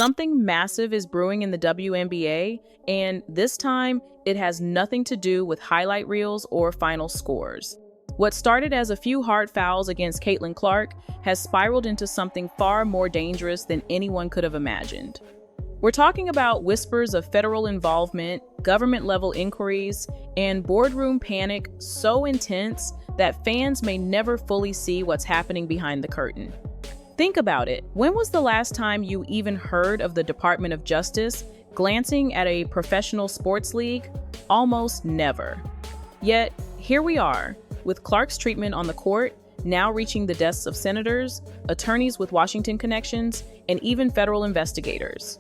Something massive is brewing in the WNBA, and this time, it has nothing to do with highlight reels or final scores. What started as a few hard fouls against Caitlin Clark has spiraled into something far more dangerous than anyone could have imagined. We're talking about whispers of federal involvement, government-level inquiries, and boardroom panic so intense that fans may never fully see what's happening behind the curtain. Think about it. When was the last time you even heard of the Department of Justice glancing at a professional sports league? Almost never. Yet, here we are, with Clark's treatment on the court now reaching the desks of senators, attorneys with Washington connections, and even federal investigators.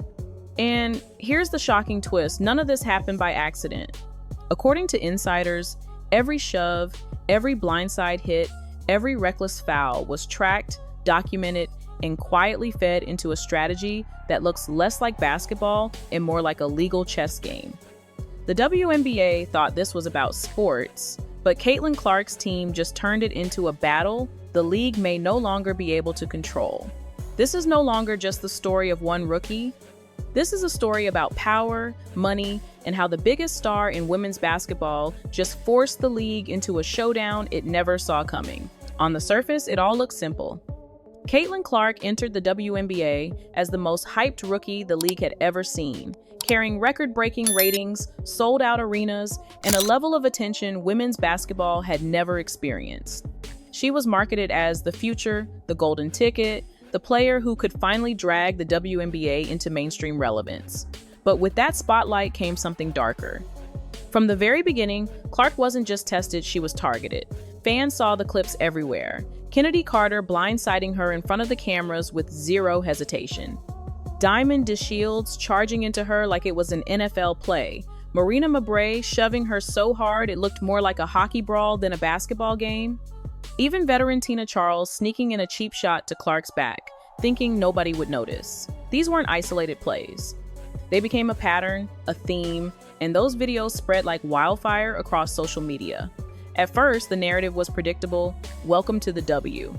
And here's the shocking twist: none of this happened by accident. According to insiders, every shove, every blindside hit, every reckless foul was tracked, documented, and quietly fed into a strategy that looks less like basketball and more like a legal chess game. The WNBA thought this was about sports, but Caitlin Clark's team just turned it into a battle the league may no longer be able to control. This is no longer just the story of one rookie. This is a story about power, money, and how the biggest star in women's basketball just forced the league into a showdown it never saw coming. On the surface, it all looks simple. Caitlin Clark entered the WNBA as the most hyped rookie the league had ever seen, carrying record-breaking ratings, sold-out arenas, and a level of attention women's basketball had never experienced. She was marketed as the future, the golden ticket, the player who could finally drag the WNBA into mainstream relevance. But with that spotlight came something darker. From the very beginning, Clark wasn't just tested, she was targeted. Fans saw the clips everywhere. Kennedy Carter blindsiding her in front of the cameras with zero hesitation. Diamond DeShields charging into her like it was an NFL play. Marina Mabrey shoving her so hard it looked more like a hockey brawl than a basketball game. Even veteran Tina Charles sneaking in a cheap shot to Clark's back, thinking nobody would notice. These weren't isolated plays. They became a pattern, a theme, and those videos spread like wildfire across social media. At first, the narrative was predictable: welcome to the W.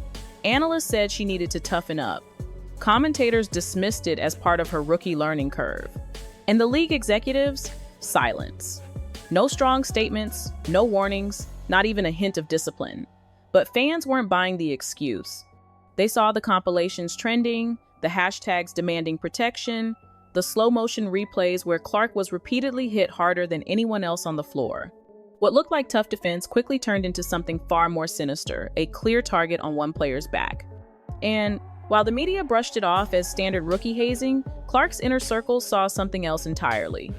Analysts said she needed to toughen up. Commentators dismissed it as part of her rookie learning curve. And the league executives? Silence. No strong statements, no warnings, not even a hint of discipline. But fans weren't buying the excuse. They saw the compilations trending, the hashtags demanding protection, the slow-motion replays where Clark was repeatedly hit harder than anyone else on the floor. What looked like tough defense quickly turned into something far more sinister, a clear target on one player's back. And while the media brushed it off as standard rookie hazing, Clark's inner circle saw something else entirely.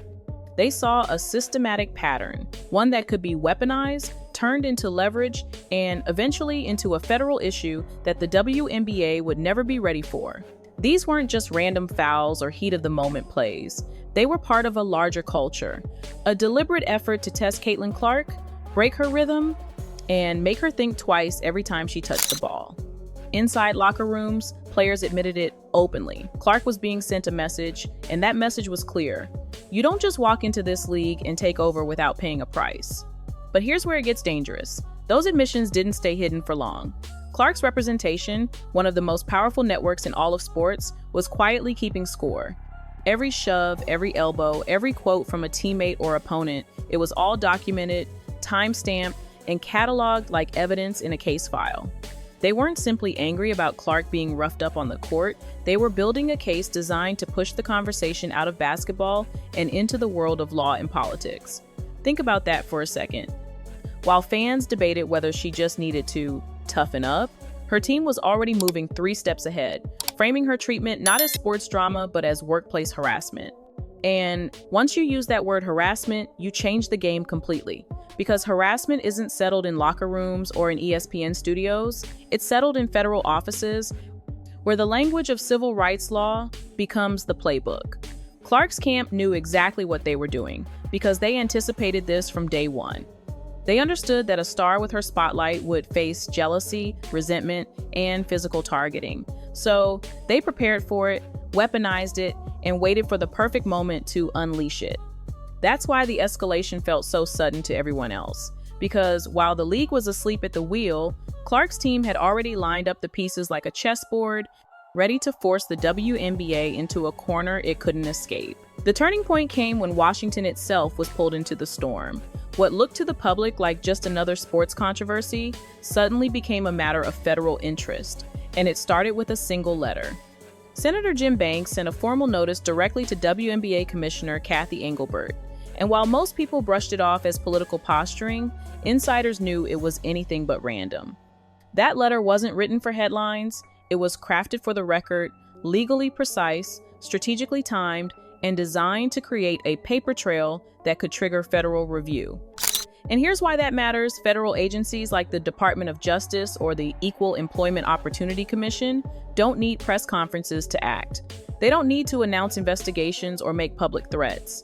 They saw a systematic pattern, one that could be weaponized, turned into leverage, and eventually into a federal issue that the WNBA would never be ready for. These weren't just random fouls or heat-of-the-moment plays. They were part of a larger culture, a deliberate effort to test Caitlin Clark, break her rhythm, and make her think twice every time she touched the ball. Inside locker rooms, players admitted it openly. Clark was being sent a message, and that message was clear. You don't just walk into this league and take over without paying a price. But here's where it gets dangerous. Those admissions didn't stay hidden for long. Clark's representation, one of the most powerful networks in all of sports, was quietly keeping score. Every shove, every elbow, every quote from a teammate or opponent, it was all documented, time-stamped, and cataloged like evidence in a case file. They weren't simply angry about Clark being roughed up on the court, they were building a case designed to push the conversation out of basketball and into the world of law and politics. Think about that for a second. While fans debated whether she just needed to toughen up, her team was already moving 3 steps ahead, framing her treatment not as sports drama, but as workplace harassment. And once you use that word harassment, you change the game completely. Because harassment isn't settled in locker rooms or in ESPN studios, it's settled in federal offices, where the language of civil rights law becomes the playbook. Clark's camp knew exactly what they were doing, because they anticipated this from day one. They understood that a star with her spotlight would face jealousy, resentment, and physical targeting. So they prepared for it, weaponized it, and waited for the perfect moment to unleash it. That's why the escalation felt so sudden to everyone else. Because while the league was asleep at the wheel, Clark's team had already lined up the pieces like a chessboard, ready to force the WNBA into a corner it couldn't escape. The turning point came when Washington itself was pulled into the storm. What looked to the public like just another sports controversy suddenly became a matter of federal interest, and it started with a single letter. Senator Jim Banks sent a formal notice directly to WNBA Commissioner Kathy Engelbert, and while most people brushed it off as political posturing, insiders knew it was anything but random. That letter wasn't written for headlines. It was crafted for the record, legally precise, strategically timed, and designed to create a paper trail that could trigger federal review. And here's why that matters. Federal agencies like the Department of Justice or the Equal Employment Opportunity Commission don't need press conferences to act. They don't need to announce investigations or make public threats.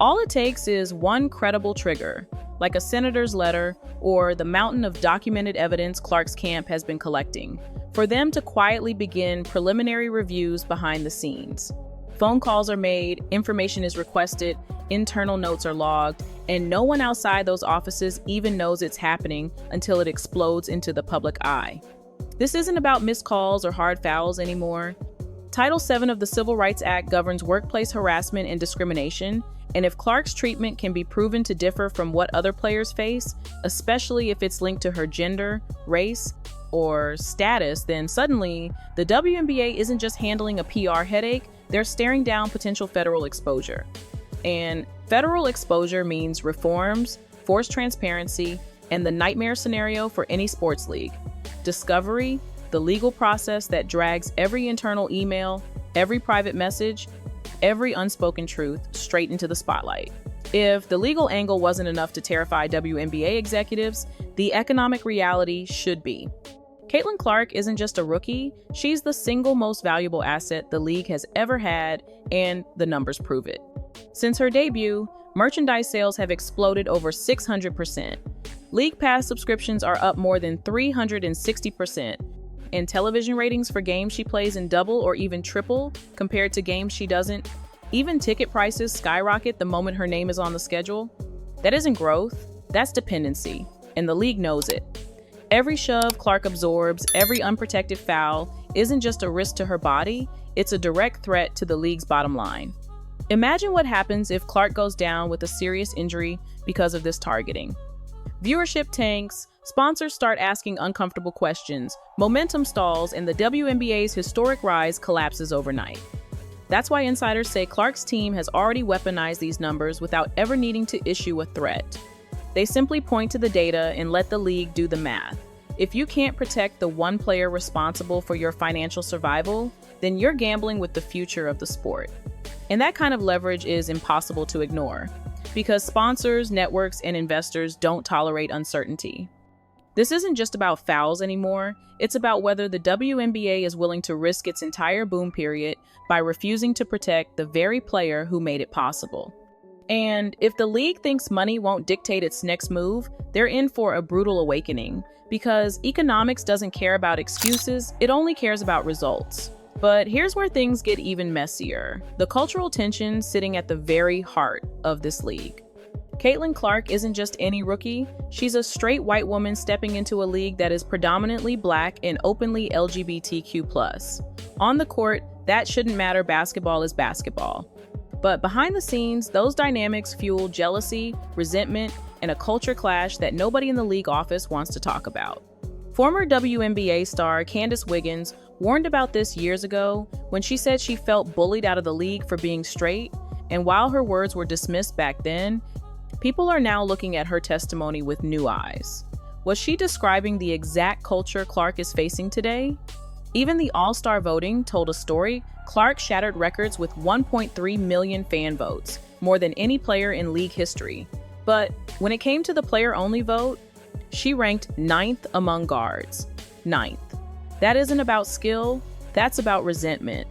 All it takes is one credible trigger, like a senator's letter or the mountain of documented evidence Clark's camp has been collecting, for them to quietly begin preliminary reviews behind the scenes. Phone calls are made, information is requested, internal notes are logged, and no one outside those offices even knows it's happening until it explodes into the public eye. This isn't about missed calls or hard fouls anymore. Title VII of the Civil Rights Act governs workplace harassment and discrimination, and if Clark's treatment can be proven to differ from what other players face, especially if it's linked to her gender, race, or status, then suddenly the WNBA isn't just handling a PR headache, they're staring down potential federal exposure. And federal exposure means reforms, forced transparency, and the nightmare scenario for any sports league: discovery, the legal process that drags every internal email, every private message, every unspoken truth straight into the spotlight. If the legal angle wasn't enough to terrify WNBA executives, the economic reality should be. Caitlin Clark isn't just a rookie, she's the single most valuable asset the league has ever had, and the numbers prove it. Since her debut, merchandise sales have exploded over 600%. League Pass subscriptions are up more than 360%, and television ratings for games she plays in double or even triple compared to games she doesn't. Even ticket prices skyrocket the moment her name is on the schedule. That isn't growth, that's dependency, and the league knows it. Every shove Clark absorbs, every unprotected foul, isn't just a risk to her body, it's a direct threat to the league's bottom line. Imagine what happens if Clark goes down with a serious injury because of this targeting. Viewership tanks, sponsors start asking uncomfortable questions, momentum stalls, and the WNBA's historic rise collapses overnight. That's why insiders say Clark's team has already weaponized these numbers without ever needing to issue a threat. They simply point to the data and let the league do the math. If you can't protect the one player responsible for your financial survival, then you're gambling with the future of the sport. And that kind of leverage is impossible to ignore, because sponsors, networks, and investors don't tolerate uncertainty. This isn't just about fouls anymore, it's about whether the WNBA is willing to risk its entire boom period by refusing to protect the very player who made it possible. And if the league thinks money won't dictate its next move, they're in for a brutal awakening, because economics doesn't care about excuses, it only cares about results. But here's where things get even messier: the cultural tension sitting at the very heart of this league. Caitlin Clark isn't just any rookie, she's a straight white woman stepping into a league that is predominantly Black and openly LGBTQ+. On the court, that shouldn't matter, basketball is basketball. But behind the scenes, those dynamics fuel jealousy, resentment, and a culture clash that nobody in the league office wants to talk about. Former WNBA star Candace Wiggins warned about this years ago when she said she felt bullied out of the league for being straight, and while her words were dismissed back then, people are now looking at her testimony with new eyes. Was she describing the exact culture Clark is facing today? Even the All-Star voting told a story. Clark shattered records with 1.3 million fan votes, more than any player in league history. But when it came to the player-only vote, she ranked 9th among guards. 9th. That isn't about skill, that's about resentment.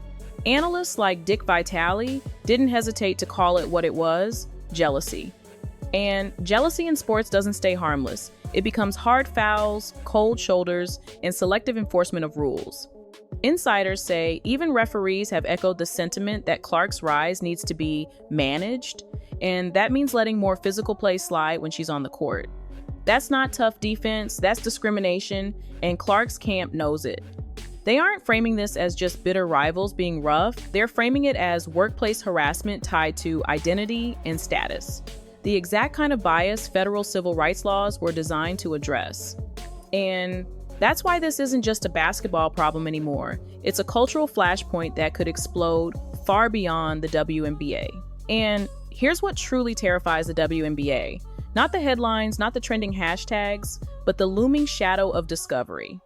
Analysts like Dick Vitale didn't hesitate to call it what it was: jealousy. And jealousy in sports doesn't stay harmless. It becomes hard fouls, cold shoulders, and selective enforcement of rules. Insiders say even referees have echoed the sentiment that Clark's rise needs to be managed, and that means letting more physical play slide when she's on the court. That's not tough defense, that's discrimination, and Clark's camp knows it. They aren't framing this as just bitter rivals being rough, they're framing it as workplace harassment tied to identity and status. The exact kind of bias federal civil rights laws were designed to address. And that's why this isn't just a basketball problem anymore. It's a cultural flashpoint that could explode far beyond the WNBA. And here's what truly terrifies the WNBA. Not the headlines, not the trending hashtags, but the looming shadow of discovery.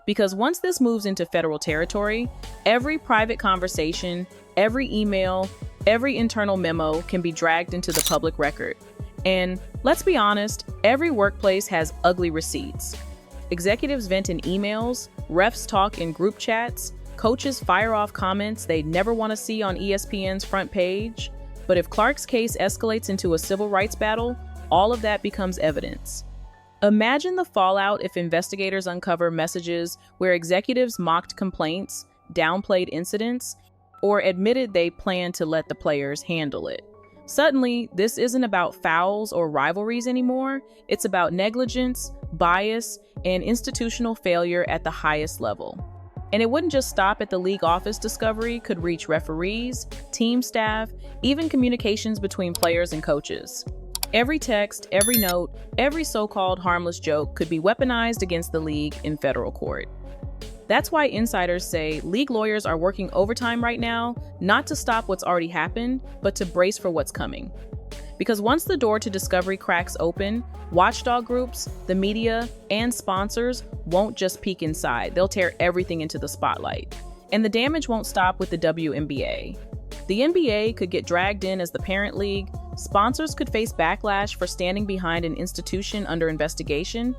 Because once this moves into federal territory, every private conversation, every email, every internal memo can be dragged into the public record. And let's be honest, every workplace has ugly receipts. Executives vent in emails, refs talk in group chats, coaches fire off comments they'd never want to see on ESPN's front page. But if Clark's case escalates into a civil rights battle, all of that becomes evidence. Imagine the fallout if investigators uncover messages where executives mocked complaints, downplayed incidents, or admitted they planned to let the players handle it. Suddenly, this isn't about fouls or rivalries anymore. It's about negligence, bias, and institutional failure at the highest level. And it wouldn't just stop at the league office. Discovery could reach referees, team staff, even communications between players and coaches. Every text, every note, every so-called harmless joke could be weaponized against the league in federal court. That's why insiders say league lawyers are working overtime right now, not to stop what's already happened, but to brace for what's coming. Because once the door to discovery cracks open, watchdog groups, the media, and sponsors won't just peek inside, they'll tear everything into the spotlight. And the damage won't stop with the WNBA. The NBA could get dragged in as the parent league, sponsors could face backlash for standing behind an institution under investigation,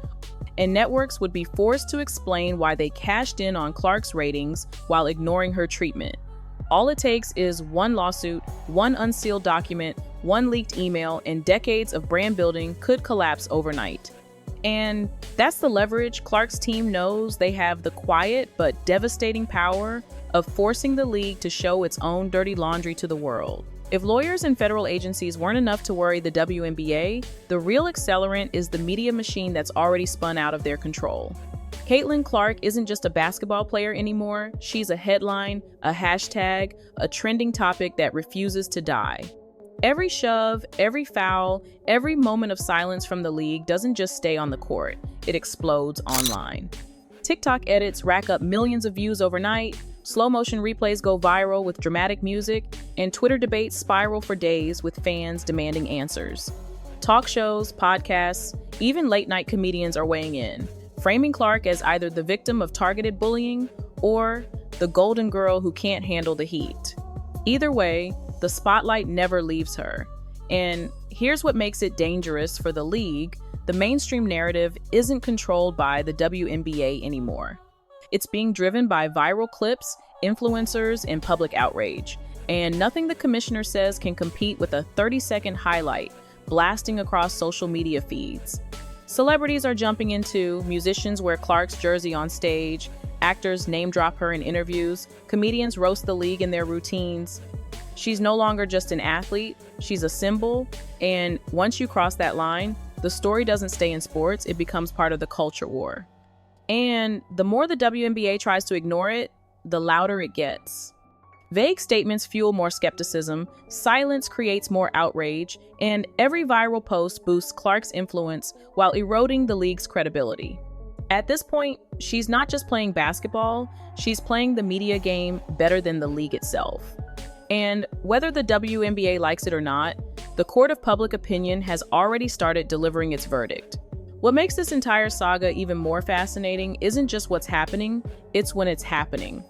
and networks would be forced to explain why they cashed in on Clark's ratings while ignoring her treatment. All it takes is one lawsuit, one unsealed document, one leaked email, and decades of brand building could collapse overnight. And that's the leverage. Clark's team knows they have the quiet but devastating power of forcing the league to show its own dirty laundry to the world. If lawyers and federal agencies weren't enough to worry the WNBA, the real accelerant is the media machine that's already spun out of their control. Caitlin Clark isn't just a basketball player anymore. She's a headline, a hashtag, a trending topic that refuses to die. Every shove, every foul, every moment of silence from the league doesn't just stay on the court, it explodes online. TikTok edits rack up millions of views overnight, slow motion replays go viral with dramatic music, and Twitter debates spiral for days with fans demanding answers. Talk shows, podcasts, even late night comedians are weighing in, framing Clark as either the victim of targeted bullying or the golden girl who can't handle the heat. Either way, the spotlight never leaves her. And here's what makes it dangerous for the league: the mainstream narrative isn't controlled by the WNBA anymore. It's being driven by viral clips, influencers, and public outrage. And nothing the commissioner says can compete with a 30-second highlight blasting across social media feeds. Celebrities are jumping into, musicians wear Clark's jersey on stage, actors name drop her in interviews, comedians roast the league in their routines. She's no longer just an athlete, she's a symbol, and once you cross that line, the story doesn't stay in sports, it becomes part of the culture war. And the more the WNBA tries to ignore it, the louder it gets. Vague statements fuel more skepticism, silence creates more outrage, and every viral post boosts Clark's influence while eroding the league's credibility. At this point, she's not just playing basketball, she's playing the media game better than the league itself. And whether the WNBA likes it or not, the court of public opinion has already started delivering its verdict. What makes this entire saga even more fascinating isn't just what's happening, it's when it's happening.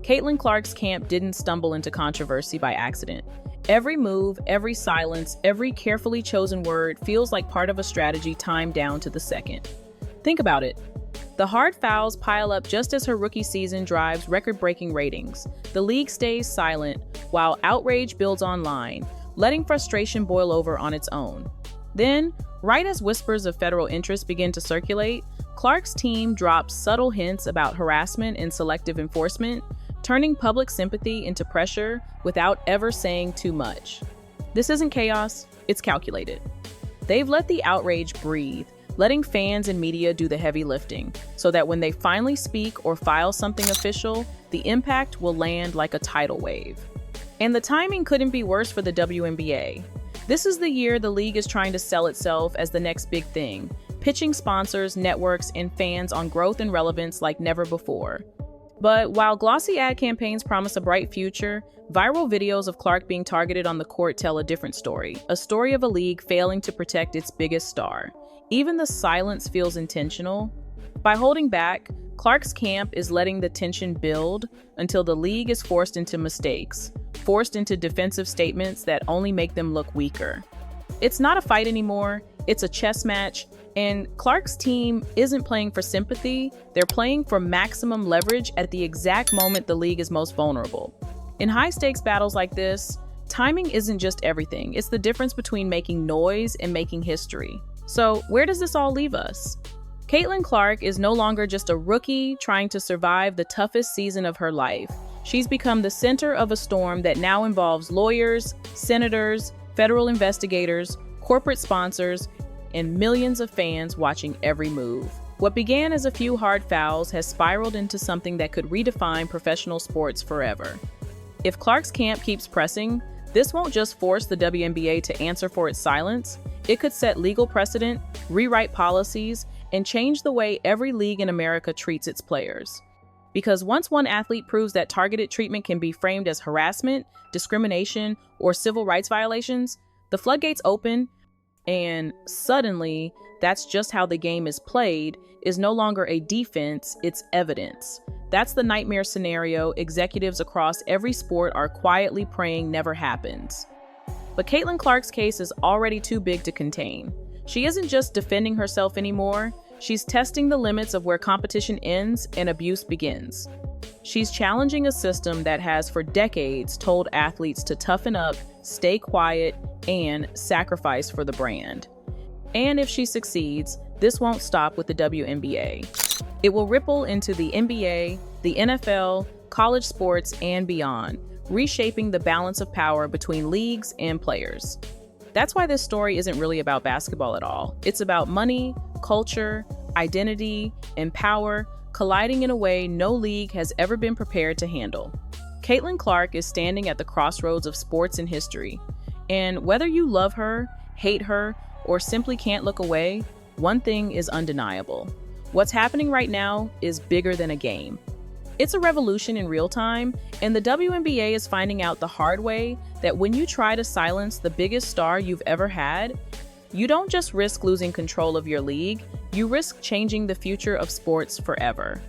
Caitlin Clark's camp didn't stumble into controversy by accident. Every move, every silence, every carefully chosen word feels like part of a strategy timed down to the second. Think about it. The hard fouls pile up just as her rookie season drives record-breaking ratings. The league stays silent, while outrage builds online, letting frustration boil over on its own. Then, right as whispers of federal interest begin to circulate, Clark's team drops subtle hints about harassment and selective enforcement, turning public sympathy into pressure without ever saying too much. This isn't chaos, it's calculated. They've let the outrage breathe, letting fans and media do the heavy lifting, so that when they finally speak or file something official, the impact will land like a tidal wave. And the timing couldn't be worse for the WNBA. This is the year the league is trying to sell itself as the next big thing, pitching sponsors, networks, and fans on growth and relevance like never before. But while glossy ad campaigns promise a bright future, viral videos of Clark being targeted on the court tell a different story, a story of a league failing to protect its biggest star. Even the silence feels intentional. By holding back, Clark's camp is letting the tension build until the league is forced into mistakes, forced into defensive statements that only make them look weaker. It's not a fight anymore, it's a chess match, and Clark's team isn't playing for sympathy, they're playing for maximum leverage at the exact moment the league is most vulnerable. In high-stakes battles like this, timing isn't just everything, it's the difference between making noise and making history. So where does this all leave us? Caitlin Clark is no longer just a rookie trying to survive the toughest season of her life. She's become the center of a storm that now involves lawyers, senators, federal investigators, corporate sponsors, and millions of fans watching every move. What began as a few hard fouls has spiraled into something that could redefine professional sports forever. If Clark's camp keeps pressing, this won't just force the WNBA to answer for its silence, it could set legal precedent, rewrite policies, and change the way every league in America treats its players. Because once one athlete proves that targeted treatment can be framed as harassment, discrimination, or civil rights violations, the floodgates open, and suddenly, that's just how the game is played, is no longer a defense, it's evidence. That's the nightmare scenario executives across every sport are quietly praying never happens. But Caitlin Clark's case is already too big to contain. She isn't just defending herself anymore, she's testing the limits of where competition ends and abuse begins. She's challenging a system that has for decades told athletes to toughen up, stay quiet, and sacrifice for the brand. And if she succeeds, this won't stop with the WNBA. It will ripple into the NBA, the NFL, college sports, and beyond, reshaping the balance of power between leagues and players. That's why this story isn't really about basketball at all. It's about money, culture, identity, and power colliding in a way no league has ever been prepared to handle. Caitlin Clark is standing at the crossroads of sports and history. And whether you love her, hate her, or simply can't look away, one thing is undeniable. What's happening right now is bigger than a game. It's a revolution in real time, and the WNBA is finding out the hard way that when you try to silence the biggest star you've ever had, you don't just risk losing control of your league, you risk changing the future of sports forever.